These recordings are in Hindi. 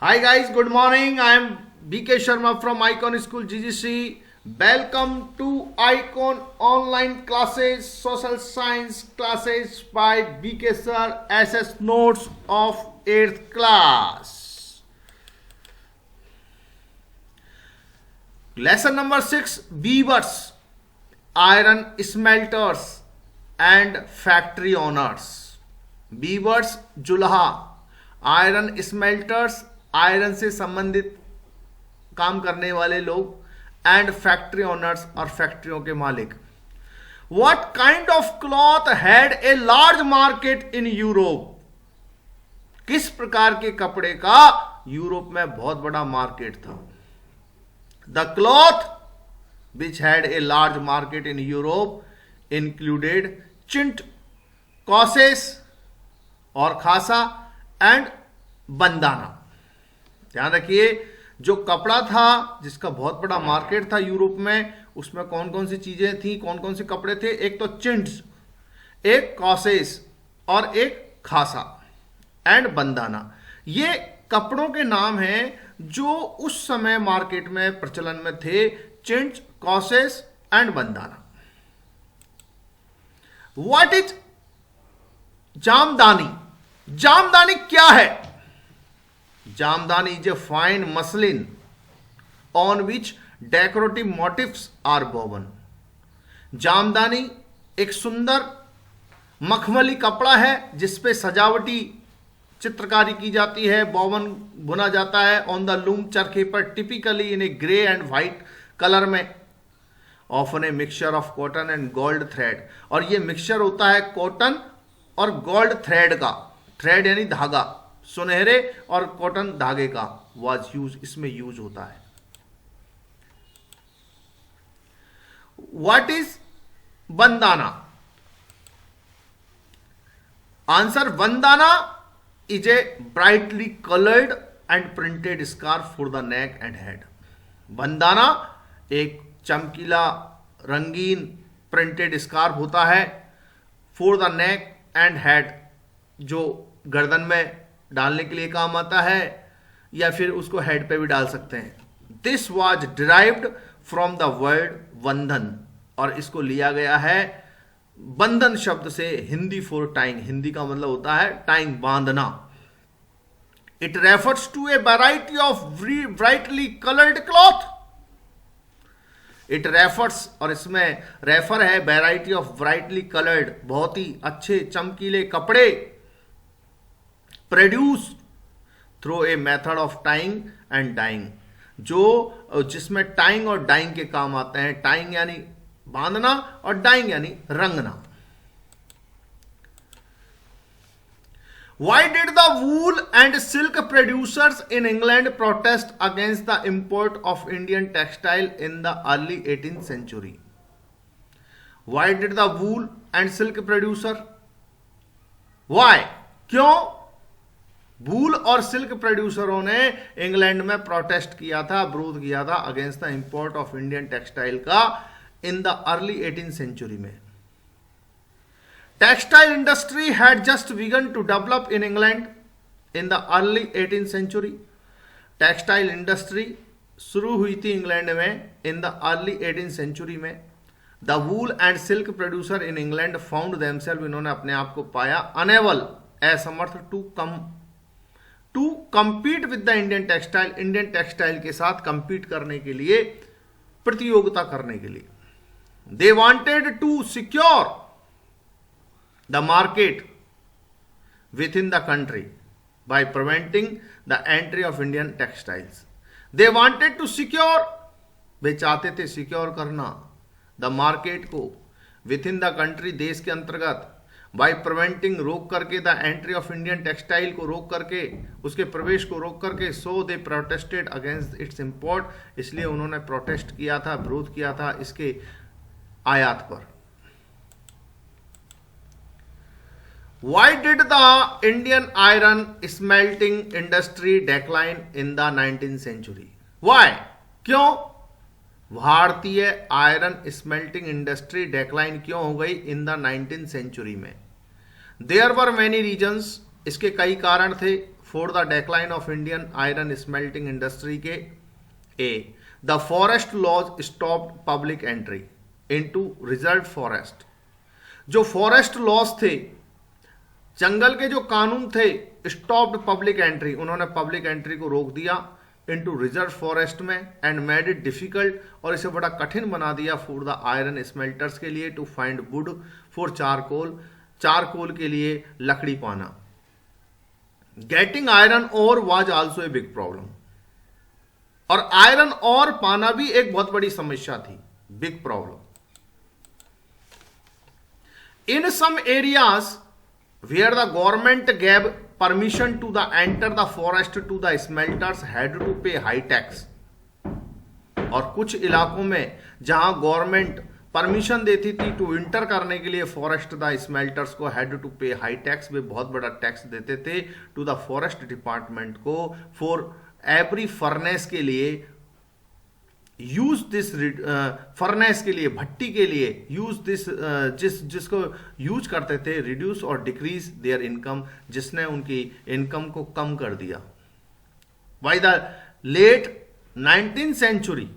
Hi guys, good morning. I am BK Sharma from Icon School GGC. Welcome to Icon online classes, social science classes by BK Sir, SS Notes of 8th class. Lesson number 6, weavers, iron smelters and factory owners. Weavers, जुल्हा, आयरन स्मेल्टर्स, आयरन से संबंधित काम करने वाले लोग, एंड फैक्ट्री ओनर्स और फैक्ट्रियों के मालिक. What kind of cloth had a large market in Europe? किस प्रकार के कपड़े का यूरोप में बहुत बड़ा मार्केट था? The cloth which had a large market in Europe included chintz, cossaes और खासा एंड बंदाना. ध्यान रखिए, जो कपड़ा था जिसका बहुत बड़ा मार्केट था यूरोप में, उसमें कौन कौन सी चीजें थी, कौन कौन से कपड़े थे? एक तो चिंट्स, एक कॉसेस और एक खासा एंड बंदाना. ये कपड़ों के नाम हैं जो उस समय मार्केट में प्रचलन में थे. Chintz, cossaes and bandanna. What is jamdani? Jamdani क्या है? Jamdani is a fine muslin on which decorative motifs are woven. Jamdani एक सुंदर मखमली कपड़ा है जिसपे सजावटी चित्रकारी की जाती है, वोवन बुना जाता है ऑन द लूम, चरखे पर, typically in a grey and white colour में, often a mixture of cotton and gold thread. और ये मिक्सचर होता है कॉटन और गोल्ड थ्रेड का. थ्रेड यानी धागा, सुनहरे और कॉटन धागे का वाज यूज, इसमें यूज होता है. What is Bandana? Answer, Bandana is a brightly coloured and printed scarf for the neck and head. Bandana एक चमकीला रंगीन प्रिंटेड स्कार्फ होता है for the neck and head, जो गर्दन में डालने के लिए काम आता है या फिर उसको हेड पे भी डाल सकते हैं. This was derived from the word बंधन, और इसको लिया गया है बंधन शब्द से, हिंदी फॉर टाइंग. हिंदी का मतलब होता है टाइंग, बांधना. It refers to a variety of brightly coloured cloth. It refers, और इसमें रेफर है, वैरायटी ऑफ ब्राइटली कलर्ड, बहुत ही अच्छे चमकीले कपड़े, produce through a method of tying and dyeing, जो जिसमें टाइंग और डाइंग के काम आते हैं. टाइंग यानी बांधना और डाइंग यानी रंगना. Why did the wool and silk producers in England protest against the import of Indian textile in the early 18th century? Why did the wool and silk producer? Why? क्यों वूल और सिल्क प्रोड्यूसरों ने इंग्लैंड में प्रोटेस्ट किया था, विरोध किया था against the import of Indian textile का in the early 18th century में? Textile industry had just begun to develop in England in the early 18th century. Textile industry शुरू हुई थी इंग्लैंड में in the early 18th century में. The wool and silk producer in England found themself, इन्होंने अपने आप को पाया अनेबल, असमर्थ to compete with the Indian textile, Indian textile के साथ कंपीट करने के लिए, प्रतियोगिता करने के लिए. They wanted to secure the market with in the country by preventing the entry of Indian textiles. They wanted to secure, वे चाहते थे सिक्योर करना द मार्केट को विद इन द कंट्री, देश के अंतर्गत, बाय प्रिवेंटिंग, रोक करके, the entry of Indian textile को रोक करके, उसके प्रवेश को रोक करके. So they protested against its import, इसलिए उन्होंने प्रोटेस्ट किया था, विरोध किया था इसके आयात पर. Why did the Indian iron smelting industry decline in the 19th century? Why? क्यों भारतीय आयरन स्मेल्टिंग इंडस्ट्री डेक्लाइन क्यों हो गई इन द 19th सेंचुरी में? देयर वर मैनी रीजन्स, इसके कई कारण थे. For the decline of Indian iron smelting industry के a the forest laws stopped public entry into reserve forest. जो फॉरेस्ट लॉज थे, जंगल के जो कानून थे, स्टॉप्ड पब्लिक एंट्री, उन्होंने पब्लिक एंट्री को रोक दिया इनटू रिजर्व फॉरेस्ट में एंड मेड इट डिफिकल्ट, और इसे बड़ा कठिन बना दिया फॉर द आयरन स्मेल्टर्स के लिए to find wood for charcoal, charcoal के लिए लकड़ी पाना। Getting iron ore was also a big problem, और आयरन ओर पाना भी एक बहुत बड़ी समस्या थी, big problem. In some areas where the government gave permission to the enter the forest to the smelters had to pay high tax, और कुछ इलाकों में जहां गवर्नमेंट परमिशन देती थी टू इंटर करने के लिए फॉरेस्ट द स्मेल्टर्स को, had to pay high tax, वे बहुत बड़ा टैक्स देते थे टू द फॉरेस्ट डिपार्टमेंट को फॉर एवरी फर्नेस के लिए, यूज दिस फर्नेस के लिए, भट्टी के लिए, यूज दिस जिसको यूज करते थे, रिड्यूस और डिक्रीज देयर इनकम, जिसने उनकी इनकम को कम कर दिया। By the late 19th century,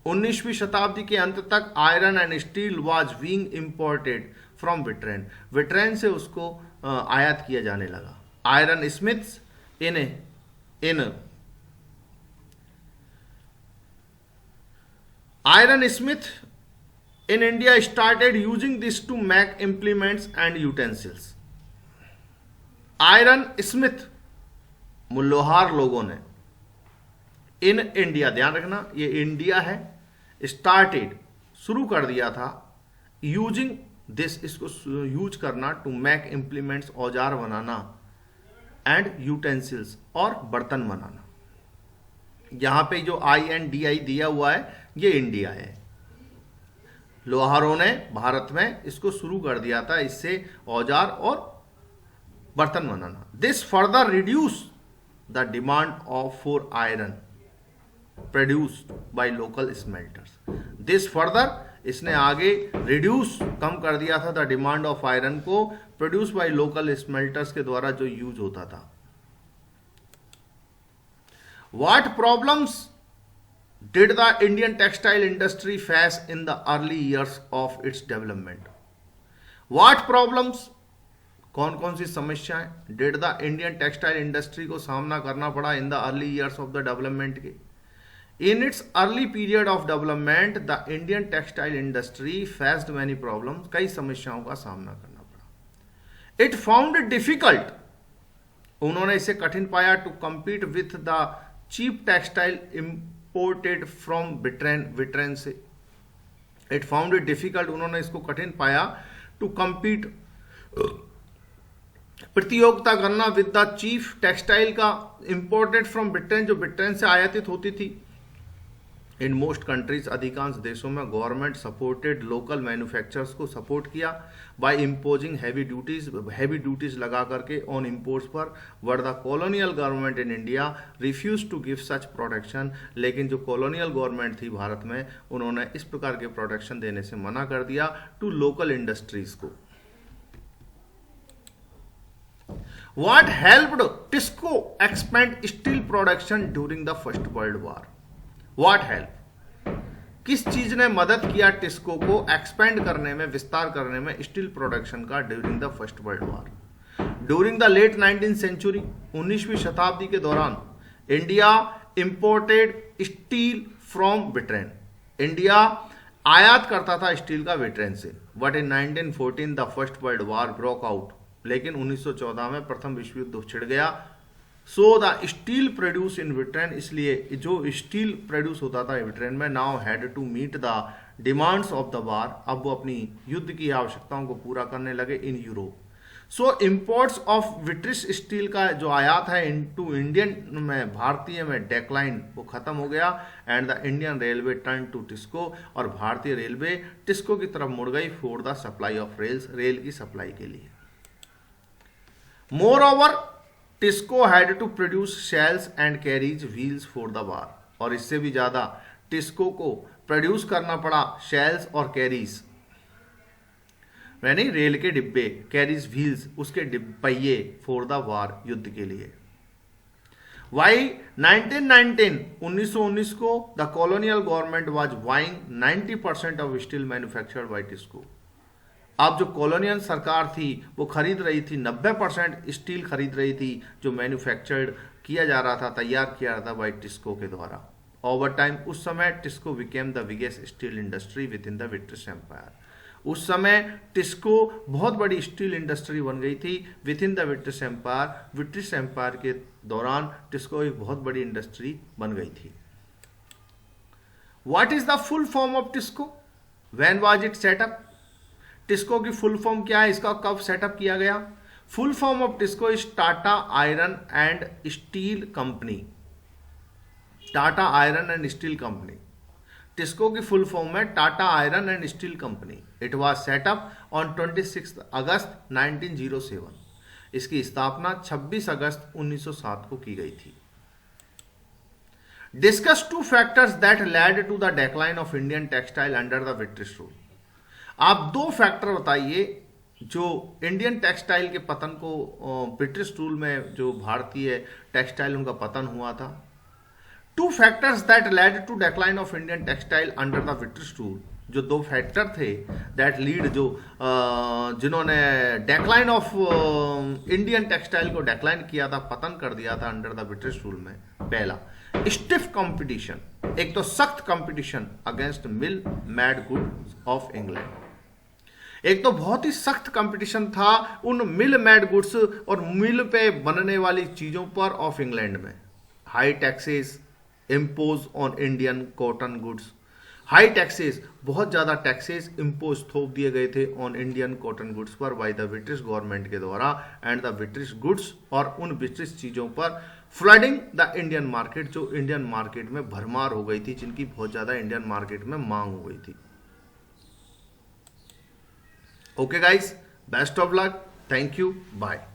19वीं शताब्दी के अंत तक iron and steel was being imported from Britain, Britain से उसको आयात किया जाने लगा। Iron Smiths in Iron Smith in India started using this to make implements and utensils. Iron Smith लोहार लोगों ने इन इंडिया, ध्यान रखना ये इंडिया है, स्टार्टेड शुरू कर दिया था, यूजिंग दिस, इसको यूज करना, टू मेक इम्प्लीमेंट्स, औजार बनाना, एंड यूटेंसिल्स, और बर्तन बनाना। यहां पे जो INDI दिया हुआ है ये इंडिया है। लोहारों ने भारत में इसको शुरू कर दिया था, इससे औजार और बर्तन बनाना। This further reduce the demand of for iron produced by local smelters. This further, इसने आगे रिड्यूस, कम कर दिया था द डिमांड ऑफ आयरन को, प्रोड्यूस बाय लोकल स्मेल्टर्स के द्वारा जो यूज होता था। What problems did the Indian textile industry face in the early years of its development? What problems, कौन कौन सी समस्याएं did the Indian textile industry को सामना करना पड़ा in the early years of the development के? In its early period of development, the Indian textile industry faced many problems, कई समस्याओं का सामना करना पड़ा। It found it difficult, उन्होंने इसे कठिन पाया, to compete with the cheap textile imported from Britain से। इट फाउंड इट डिफिकल्ट, उन्होंने इसको कठिन पाया, टू कम्पीट, प्रतियोगिता करना, विद द चीफ टेक्सटाइल का, इंपोर्टेड फ्रॉम ब्रिटेन, जो ब्रिटेन से आयातित होती थी। इन मोस्ट कंट्रीज, अधिकांश देशों में गवर्नमेंट सपोर्टेड लोकल मैन्युफैक्चरर्स को सपोर्ट किया बाय इम्पोजिंग हैवी ड्यूटीज लगा करके ऑन इम्पोर्ट्स पर। But the colonial government in India refuse to give such protection, लेकिन जो कॉलोनियल गवर्नमेंट थी भारत में, उन्होंने इस प्रकार के प्रोटेक्शन देने से मना कर दिया टू लोकल इंडस्ट्रीज को। What helped TISCO expand steel production during the First World War? What help? किस चीज ने मदद किया टिस्को को एक्सपेंड करने में, विस्तार करने में स्टील प्रोडक्शन का during the first world war? During the late 19th century, 19वीं शताब्दी के दौरान, India imported steel from Britain, India आयात करता था स्टील का ब्रिटेन से। But in 1914 the first world war broke out, लेकिन 1914 में प्रथम विश्व युद्ध छिड़ गया। So the steel produce in Britain, इसलिए जो स्टील प्रोड्यूस होता था ब्रिटेन में, now had to meet the demands of the war, अब वो अपनी युद्ध की आवश्यकताओं को पूरा करने लगे in Europe. So imports of British steel का जो आयात है इनटू इंडियन में, भारतीय में डेक्लाइन, वो खत्म हो गया। And the Indian railway turn to TISCO, और भारतीय रेलवे टिस्को की तरफ मुड़ गई for the supply of rails, rail की सप्लाई के लिए। Moreover TISCO had to produce shells and carriage wheels for the war, और इससे भी ज्यादा टिस्को को प्रोड्यूस करना पड़ा शेल्स और कैरीज, यानी रेल के डिब्बे, कैरीज व्हील्स, उसके पहिए, फॉर द वार, युद्ध के लिए। वाई 1919 को the colonial government was buying 90% of steel manufactured by TISCO. अब जो कॉलोनियल सरकार थी वो खरीद रही थी 90% स्टील खरीद रही थी जो मैन्युफैक्चर्ड किया जा रहा था, तैयार किया रहा था बाय टिस्को के द्वारा। ओवर टाइम उस समय TISCO became the biggest steel industry with in the British empire. उस समय टिस्को बहुत बड़ी स्टील इंडस्ट्री बन गई थी with in the British empire. British empire के दौरान टिस्को एक बहुत बड़ी इंडस्ट्री बन गई थी। What is the full form of TISCO? When was it setup? TISCO की फुल फॉर्म क्या है, इसका कब सेटअप किया गया? Full form of TISCO is Tata iron and steel company. Tata iron and steel company. TISCO की फुल फॉर्म है Tata iron and steel company. It was setup on 26 अगस्त 1907। इसकी स्थापना 26 अगस्त 1907 को की गई थी। Discuss two factors that led to the decline of Indian textile under the British rule. आप दो फैक्टर बताइए जो इंडियन टेक्सटाइल के पतन को, ब्रिटिश रूल में जो भारतीय टेक्सटाइल उनका पतन हुआ था। Two factors that led to decline of Indian textile under the British rule. जो दो फैक्टर थे दैट लीड, जो जिन्होंने डेक्लाइन ऑफ इंडियन टेक्सटाइल को डेक्लाइन किया था, पतन कर दिया था अंडर द ब्रिटिश रूल में। पहला, स्टिफ कंपटीशन, एक तो सख्त competition against mill made goods of England. एक तो बहुत ही सख्त कंपटीशन था उन मिल मेड गुड्स और मिल पे बनने वाली चीजों पर ऑफ इंग्लैंड में। High taxes impose on Indian cotton goods. High taxes, बहुत ज्यादा टैक्सेस इम्पोज थोप दिए गए थे ऑन इंडियन कॉटन गुड्स पर बाय द ब्रिटिश गवर्नमेंट के द्वारा एंड द ब्रिटिश गुड्स, और उन ब्रिटिश चीजों पर फ्लडिंग द इंडियन मार्केट, जो इंडियन मार्केट में भरमार हो गई थी, जिनकी बहुत ज्यादा इंडियन मार्केट में मांग हो गई थी। Okay guys, best of luck, thank you, bye.